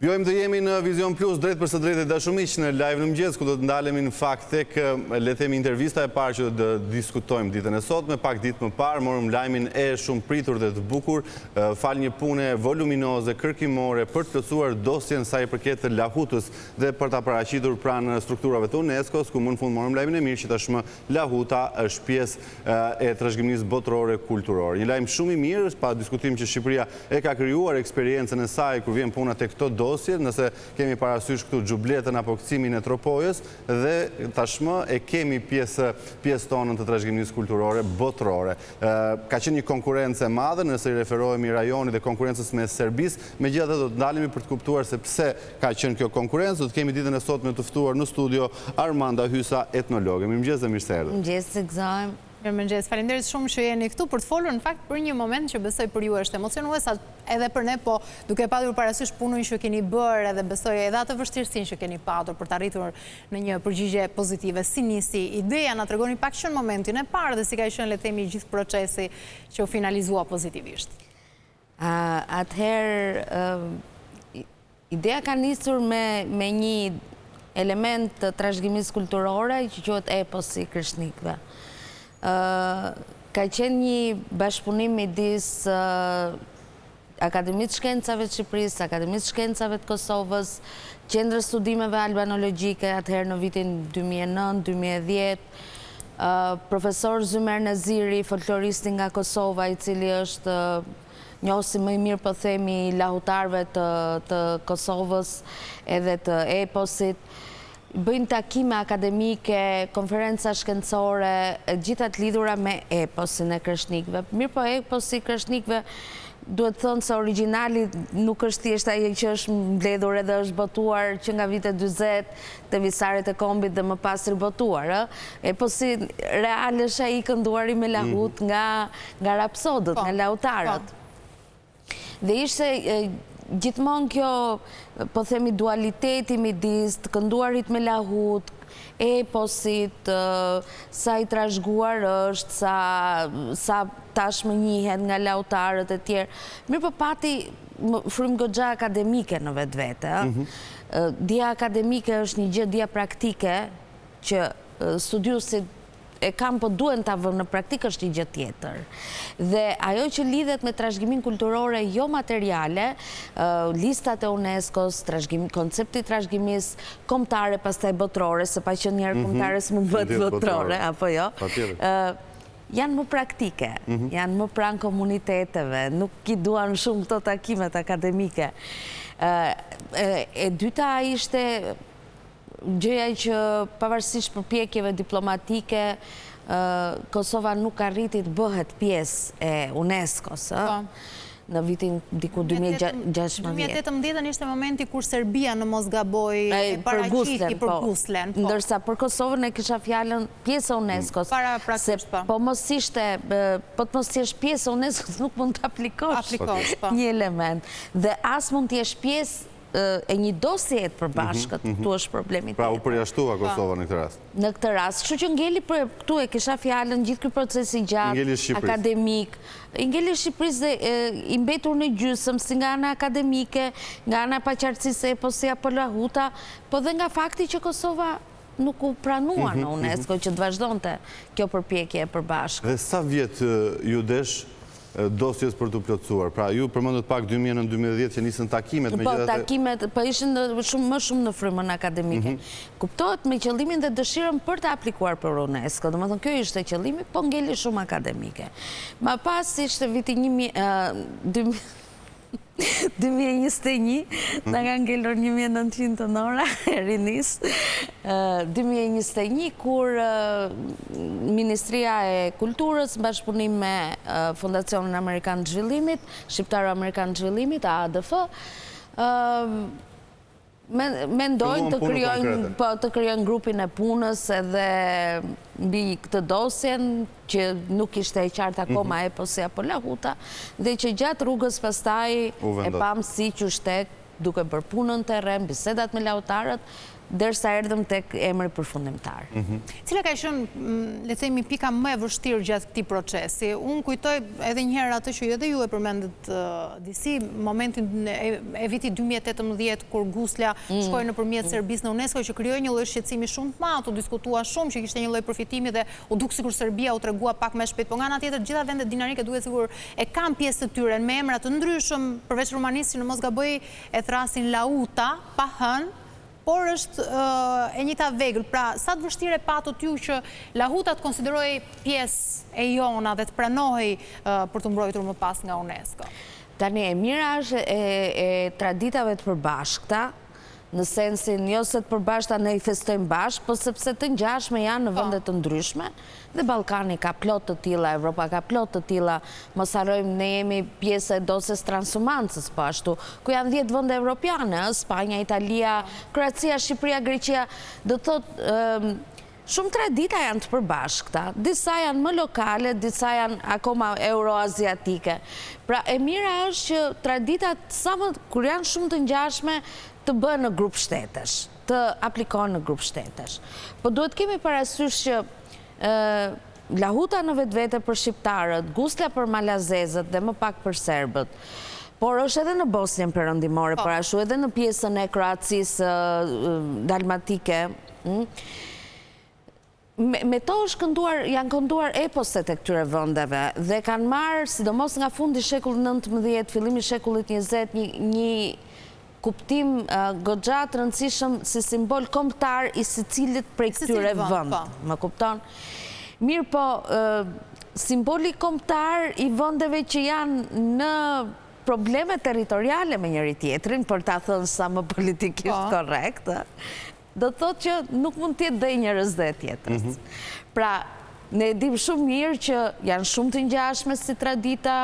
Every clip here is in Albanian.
Jojmë të jemi në Vizion Plus drejt për së drejt e dashumiq në live në mëngjes, ku do të ndalemi në fakt tek le të themi intervista e parë që do të diskutojmë ditën e sotme. Pak ditë më parë morëm lajmin e shumë pritur dhe të bukur fal një pune voluminoze kërkimore për të plotësuar dosjen sa i përket të Lahutës dhe për ta paraqitur pranë strukturave të UNESCO-s, ku më në fund morëm lajmin e mirë që tashmë Lahuta është pjesë e trashëgimisë botërore kulturore. Një lajm shumë i mirë, pa diskutim që Shqipëria e ka krijuar eksperiencën e saj kur vjen puna tek këto dosje, nëse kemi parasysh këtu xhubletën apo kthimimin e Tropojës dhe tashmë e kemi pjesë tonën të trashëgimisë kulturore botërore. Ka qenë një konkurrencë e madhe nëse i referohemi rajonit dhe konkurrencës me Serbisë, megjithatë do të ndalemi për të kuptuar se pse ka qenë kjo konkurrencë. Do të kemi ditën e sotme të ftuar në studio Armanda Hysa, etnologe. Mirëmëngjes dhe mirë se erdhët. Mirëmëngjes, Gzajm. Mirëmëngjes, faleminderit shumë që jeni këtu për të folur në fakt për një moment që besoj për ju është emocionues edhe për ne, po duke patur parasysh punën që keni bërë edhe besoj edhe atë vështirësinë që keni patur për të arritur në një përgjigje pozitive. Si nisi ideja, na tregoni pak që në momentin e parë dhe si ka qenë le të themi gjithë procesi që u finalizua pozitivisht. Atëherë ideja ka nisur me një element të trashëgimisë kulturore që quhet eposi i Krishnikëve. Ka qenë një bashkëpunim midis Akademisë Shkencave të Shqipërisë, Akademisë Shkencave të Kosovës, Qendrës Studimeve Albanologjike, atëherë në vitin 2009-2010, profesor Zymer Naziri, folkloristi nga Kosova, i cili është njohësi më i mirë po themi lahutarëve të Kosovës edhe të eposit. Bëjnë takime akademike, konferenca shkencore, gjithat lidhura me eposin e Krishnikëve. Mirë po eposi i Krishnikëve duhet thënë se origjinali nuk është thjesht ai që është mbledhur edhe është botuar që nga vitet 40 te visaret e kombit dhe më pas ribotuar. Eposi real është ai kënduari me lahut nga rapsodët, nga lahutarët. Dhe ishte gjithmonë kjo, po themi, dualiteti midis të kënduarit me lahut, eposit, sa i trashëguar është, sa tashmë njihet nga lahutarët e tjerë. Mirë po pati frymë goxha akademike në vetvete. Dia akademike është një gjë, dia praktike që studiusit e kam po duen ta vënë në praktikë është një gjë tjetër. Dhe ajo që lidhet me trashëgimin kulturore jo materiale, listat e UNESCO-s, koncepti trashëgimisë kombëtare pastaj botërore, se pa qenë njerë kombëtare s'mund bëhet botërore, apo jo. Janë më praktike, janë më pranë komuniteteve, nuk i duan shumë këto takimet akademike. E dyta ishte gjëja që pavarësisht përpjekjeve diplomatike, Kosova nuk arriti të bëhet pjesë e UNESCO-s në vitin diku 2016. 2018 ishte momenti kur Serbia në mos gaboj paraqiti për Guslen. Ndërsa për Kosovën e kisha fjalën pjesë e UNESCO-s. Se po mos ishte, po të mos jesh pjesë e UNESCO-s nuk mund të aplikosh një element. Dhe as mund të jesh pjesë e një dosje të përbashkët, këtu është problemi tjetër. Pra u përjashtua Kosova në këtë rast. Në këtë rast. Kështu që ngeli këtu e kisha fjalën gjithë ky procesi gjatë, akademik. Ngeli Shqipërisë dhe i mbetur në gjysmë si nga ana akademike, nga ana paqartësisë e eposi apo lahuta, po dhe nga fakti që Kosova nuk u pranua në UNESCO që të vazhdonte kjo përpjekje e përbashkët. Dhe sa vjet ju desh dosjes për të plotësuar? Pra ju përmendët pak 2009-2010 që nisën takimet me gjithë takimet, po ishin më shumë në frymën akademike. Kuptohet me qëllimin dhe dëshirën për të aplikuar për UNESCO. Domethënë kjo ishte qëllimi, po ngeli shumë akademike. Më pas ishte viti 2021, nga ka ngelur 1900 të nora, rinis, 2021, kur Ministria e Kulturës, bashkëpunim me Fondacionin Amerikan të Zhvillimit, Shqiptaro-Amerikan të Zhvillimit, AADF, mendojnë të krijojnë grupin e punës edhe mbi këtë dosjen që nuk ishte e qartë akoma eposi apo lahuta, dhe që gjatë rrugës pastaj e pam si qytet duke bërë punën terren, bisedat me lahutarët, derisa erdhëm tek emri përfundimtar. Cila ka qenë, le të themi, pika më e vështirë gjatë këtij procesi? Unë kujtoj edhe një herë atë që edhe ju e përmendët disi, momentin e vitit 2018 kur Gusla shkoi nëpërmjet Serbisë në UNESCO, që krijoi një lloj shqetësimi shumë të madh, u diskutua shumë që kishte një lloj përfitimi dhe u duk sikur Serbia u tregua pak më shpejt, por nga ana tjetër gjitha vendet dinarike duhet sigur e kanë pjesë të tyre me emra të ndryshëm, përveç Rumanisë, në mos gaboj e thrasin Lauta, pa hën, por është e njëjta vegël. Pra, sa të vështirë patët ju që Lahuta të konsideroj pjesë e jona dhe të pranohej për të mbrojtur më pas nga UNESCO? Tani, e mira është e traditave të përbashkëta, në sensin jo se të përbashkëta ne i festojmë bashkë, po sepse të ngjashme janë në vende të ndryshme, dhe Ballkani ka plot të tilla, Evropa ka plot të tilla. Mos harrojmë, ne jemi pjesë e dosjes transhumancës, po ashtu, ku janë 10 vende evropiane, Spanja, Italia, Kroacia, Shqipëria, Greqia, do thotë shumë tradita janë të përbashkëta, disa janë më lokale, disa janë akoma euroaziatike. Pra, e mira është që traditat, kur janë shumë të ngjashme, të bëhen në grup shtetesh, të aplikohen në grup shtetesh. Po duhet kemi parasysh që Lahuta në vetvete për shqiptarët, Gusla për malazezët dhe më pak për serbët, por është edhe në Bosnjën perëndimore, por ashtu edhe në pjesën e Kroacisë dalmatike. Me to janë kënduar eposet e këtyre vendeve dhe kanë marrë, sidomos nga fundi shekullit XIX, fillimi shekullit XX, një kuptim goxha të rëndësishëm si simbol kombëtar i secilit prej këtyre vend. Më kupton? Mirë po, simboli kombëtar i vendeve që janë në probleme territoriale me njëri tjetrin, për ta thënë sa më politikisht korrekt, do të thotë që nuk mund të jetë dhe njërës dhe tjetërës. Pra, ne dim shumë mirë që janë shumë të ngjashme si tradita,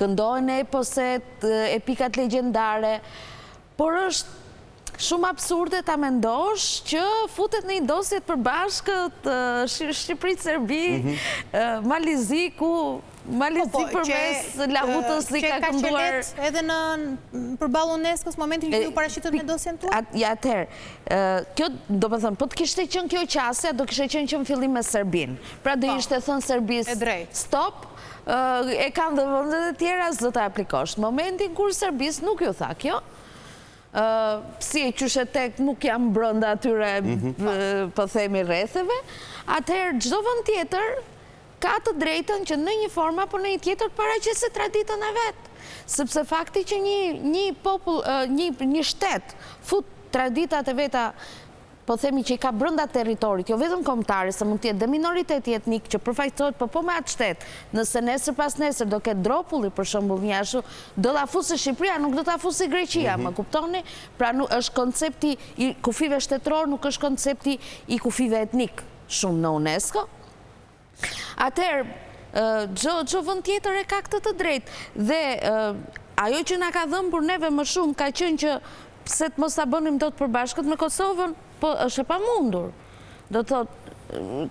këndojnë eposet, epikat legjendare, por është shumë absurde ta mendosh që futet në një dosje të përbashkët Shqipëri-Serbi, Malizi, ku Malizi përmes Lahutës i ka kënduar... Që ka qelet edhe përballë UNESCO-s momentin që ju parashitët me dosjen tuaj? Ja, atëherë, kjo do më thëmë, po të kishte qenë kjo qasja, do kishte qenë që në fillim me Serbin. Pra do ishte thënë Serbis, stop, e kanë dhe vëndet e tjera, s'do të aplikosh. Momentin kur Serbis nuk ju tha kjo, si e qyshe tek nuk jam brënda atyre, po themi, rretheve, atëherë gjdo vënd tjetër ka të drejtën që në një forma apo në një tjetër të paraqesë traditën e vetë. Sepse fakti që një shtet fut traditat e veta, po themi që i ka brënda teritorit, jo vetëm kombëtare, se mund tjetë dhe minoriteti etnik që përfaqësohet, po me atë shtet, nëse nesër pas nesër do ketë Dropulli, për shembull një ashtu, do ta fusë Shqipëria, nuk do ta fusë Greqia, më kuptoni? Pra është koncepti i kufive shtetëror, nuk është koncepti i kufive etnik shumë në UNESCO. Atëherë, çdo vend tjetër e ka këtë të drejtë. Dhe ajo që na ka dhënë për neve më shumë ka qenë që pse të mos ta bënim dot përbashkët me Kosovën, po është e pamundur. Do thotë,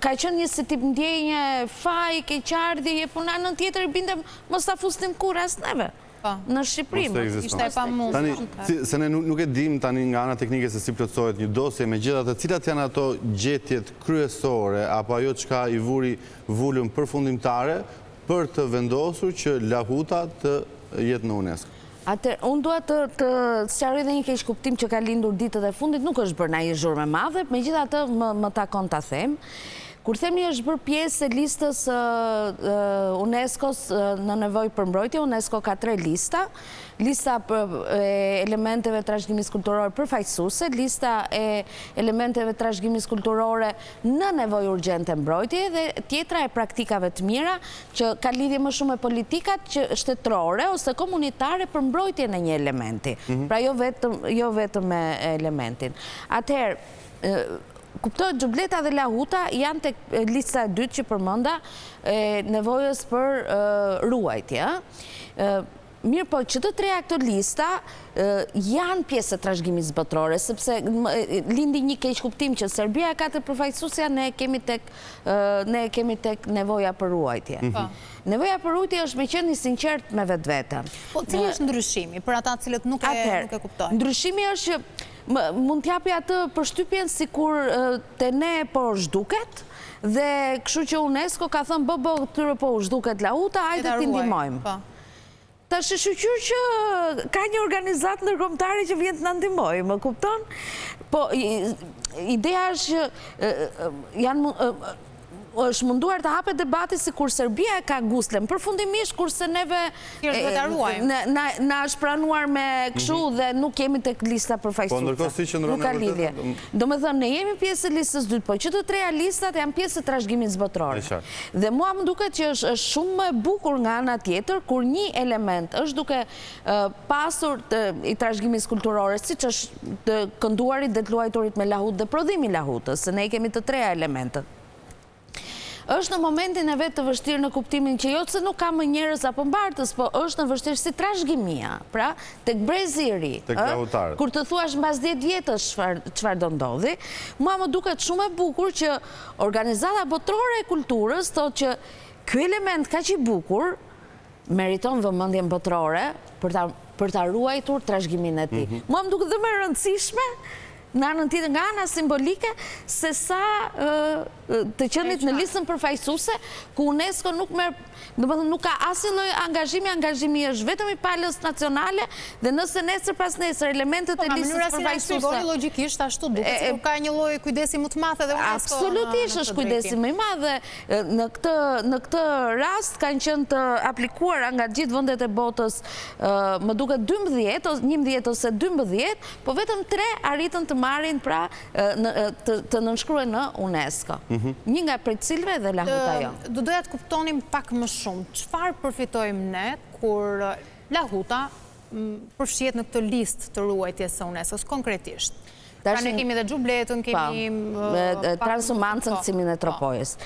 ka qenë një si tip ndjenje, faj, keqardhje, po në anën tjetër bindem mos ta fusnim kurrë as neve. Në Shqipëri, ishte e pamundur. Se ne nuk e dim tani nga ana teknike se si plotësohet një dosje, megjithatë cilat janë ato gjetjet kryesore apo ajo çka i vuri vulën përfundimtare për të vendosur që Lahuta të jetë në UNESCO. Unë dua të sqaroj dhe një keq kuptim që ka lindur ditët e fundit, nuk është bërë ndonjë zhurmë e madhe, megjithatë më takon ta them. Kur themi është bërë pjesë e listës UNESCO-s në nevojë për mbrojtje, UNESCO ka 3 lista. Lista e elementeve trashëgimisë kulturore përfaqësuese, lista e elementeve trashëgimisë kulturore në nevojë urgjente mbrojtje dhe tjetra e praktikave të mira që ka lidhje më shumë me politikat që shtetërore ose komunitare për mbrojtjen e një elementi. Pra jo vetëm me elementin. Atëherë, kuptohet Xhubleta dhe Lahuta janë tek lista e dytë që përmenda nevojës për ruajtje. Mirë po, që të treja këto lista janë pjesë të trashëgimisë botërore, sepse lindi një keq kuptim që Serbia ka të përfaqësuesja, ne kemi tek nevoja për ruajtje. Nevoja për ruajtje është me qenë i sinqert me vetveten. Po, cili është ndryshimi për ata cilët nuk e kuptojnë? Ndryshimi është që mund t'japi atë përshtypjen sikur te ne po zhduket, dhe kështu që UNESCO ka thënë këtyre po zhduket Lahuta, hajde t'i ndihmojmë. Ta shqyqyr që ka një organizat ndërkombëtare që vjen të na ndihmojë, më kupton? Po, ideja është që është munduar të hapet debati si kur Serbia e ka guslen, përfundimisht kurse neve na është pranuar me këshu dhe nuk jemi të lista përfaqësuese. Po ndërkohë si që nuk ka lidhje. Do me thënë, ne jemi pjesë e listës dytë, po që të treja listat janë pjesë e trashëgimisë botërore. Dhe mua më duket që është shumë më bukur nga ana tjetër, kur një element është duke pasur i trashëgimisë kulturore, siç është të kënduarit dhe të luajturit me lahut dhe prodhimi lahutës, se ne kemi të treja elementet. Është në momentin e vetë të vështirë në kuptimin që jo se nuk ka më njerëz apo mbartës, po është në vështirë si trashëgimia, pra tek brezi i ri, kur të thuash mbas 10 vjetësh çfarë do ndodhi, mua më duket shumë e bukur që Organizata Botërore e Kulturës thotë që ky element kaq i bukur meriton vëmendjen botërore për ta ruajtur trashëgiminë e tij. Mua më duket dhe më e rëndësishme në anën tjetër nga ana simbolike se sa të qenit në listën përfaqësuese ku UNESCO nuk merr, domethënë nuk ka asnjë lloj angazhimi është vetëm i palës nacionale dhe nëse nesër pas nesër elementet e listës përfaqësuese logjikisht ashtu duket se ka një lloj kujdesi më të madh edhe UNESCO. Absolutisht është kujdesi më i madh dhe në këtë rast kanë qenë të aplikuara nga gjithë vendet e botës më duket 11 ose 12, po vetëm 3 arritën të marrin pra të nënshkruhen në UNESCO. Një nga prej cilëve dhe Lahuta jo. Do doja të kuptonim pak më shumë. Çfarë përfitojmë ne kur Lahuta përfshihet në këtë listë të ruajtjes së UNESCO-s konkretisht? Pra ne kemi dhe Xhubletën, kemi transhumancën Gëksimin e Tropojës.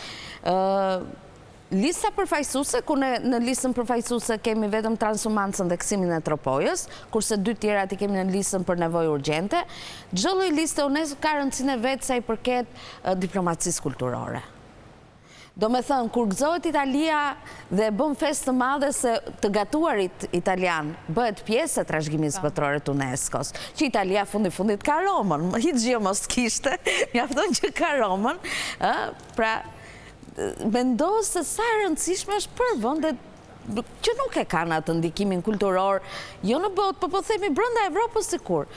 Lista përfaqësuese, ku në listën përfaqësuese kemi vetëm transhumancën dhe Gëksimin e Tropojës, kurse 2 tjerat i kemi në listën për nevojë urgjente. Çdo lloj liste UNESCO ka rëndësinë e vet sa i përket diplomacisë kulturore. Do me thënë, kur gëzohet Italia dhe bën festë të madhe se të gatuarit italian bëhet pjesë e trashëgimisë botërore të UNESCO-s, që Italia fundit ka Romën, hiç gjë mos kishte, mjafton që ka Romën, pra mendoj se sa e rëndësishme është për vendet që nuk e kanë atë ndikimin kulturor, jo në botë, po themi brenda Evropës sikur.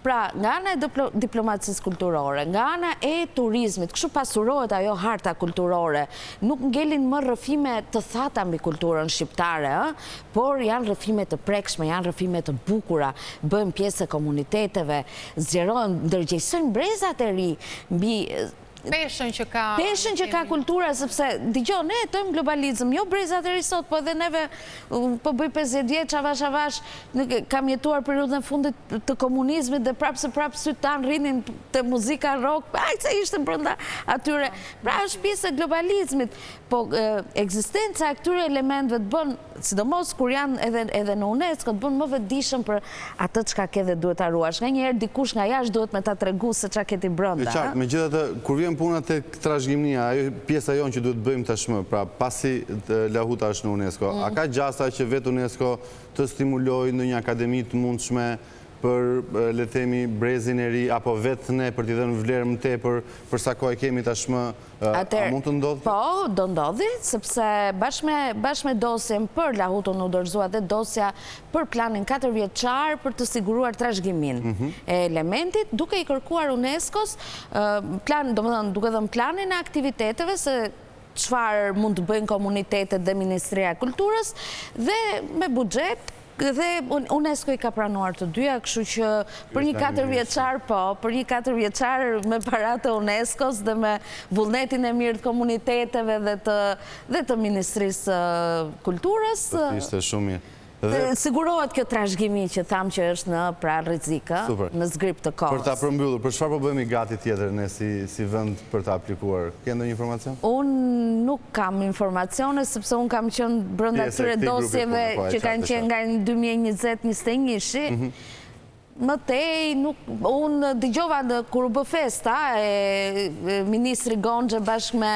Pra, nga ana e diplomacisë kulturore, nga ana e turizmit, kështu pasurohet ajo harta kulturore, nuk ngelin më rrëfime të thata mbi kulturën shqiptare, por janë rrëfime të prekshme, janë rrëfime të bukura, bëjmë pjesë e komuniteteve, zgjerojnë, ndërgjegjësojnë brezat e ri mbi peshën që ka kultura, sepse dëgjoj, ne jetojmë globalizëm, jo brezat e ri sot, po edhe neve po bëj 50 vjet avash kam jetuar periudhën e fundit të komunizmit dhe prapë syt tan rrinin te muzika rock, ai sa ishte brenda atyre. Pra është pjesë e globalizmit, po ekzistenca e këtyre elementëve të bën, sidomos kur janë edhe në UNESCO, të bën më vetëdijshëm për atë çka ke dhe duhet ta ruash. Nganjëherë dikush nga jashtë duhet me ta tregu se çka ke ti brenda. Qartë, megjithatë, kur vjen puna tek trashëgimia, ajo pjesa jonë që duhet bëjmë tashmë, pra pasi Lahuta është në UNESCO, a ka gjasa që vetë UNESCO të stimulojë në një akademi të mundshme për, le të themi, brezin e ri, apo vetë ne për t'i dhënë vlerë më tepër për sa kohë kemi tashmë, a mund të ndodhë? Po, do ndodhi, sepse bashkë me dosjen për Lahutën u dorëzua dhe dosja për planin 4 vjeçar për të siguruar trashëgimin e elementit, duke i kërkuar UNESCO-s duke dhënë planin e aktiviteteve se çfarë mund të bëjnë komunitetet dhe Ministria e Kulturës dhe me buxhet. Dhe UNESCO i ka pranuar të dyja, kështu që për një 4 vjeçar, për një 4 vjeçar me paratë e UNESCO-s dhe me vullnetin e mirë të komuniteteve dhe të Ministrisë Kulturës. Ishte shumë mirë. Sigurohet kjo trashëgimi që tham që është në pra rrezikë, në zgrip të kohës. Për ta përmbyllur, për çfarë po bëhemi gati tjetër ne si vend për ta aplikuar? Ke ndonjë informacion? Unë nuk kam informacione, sepse unë kam qenë brenda këtyre dosjeve që kanë qenë nga 2020-21. Më tej, unë dëgjova kur u bë festa, Ministri Gonxha bashkë me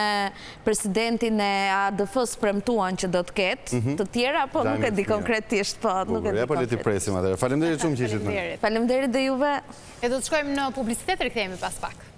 presidentin e ADF-s premtuan që do të ketë, të tjera, po nuk e di konkretisht, po nuk e di konkretisht. Ja, po presim atëherë. Faleminderit shumë që ishit me. Faleminderit dhe juve. E do të shkojmë në publicitet, rikthehemi pas pak.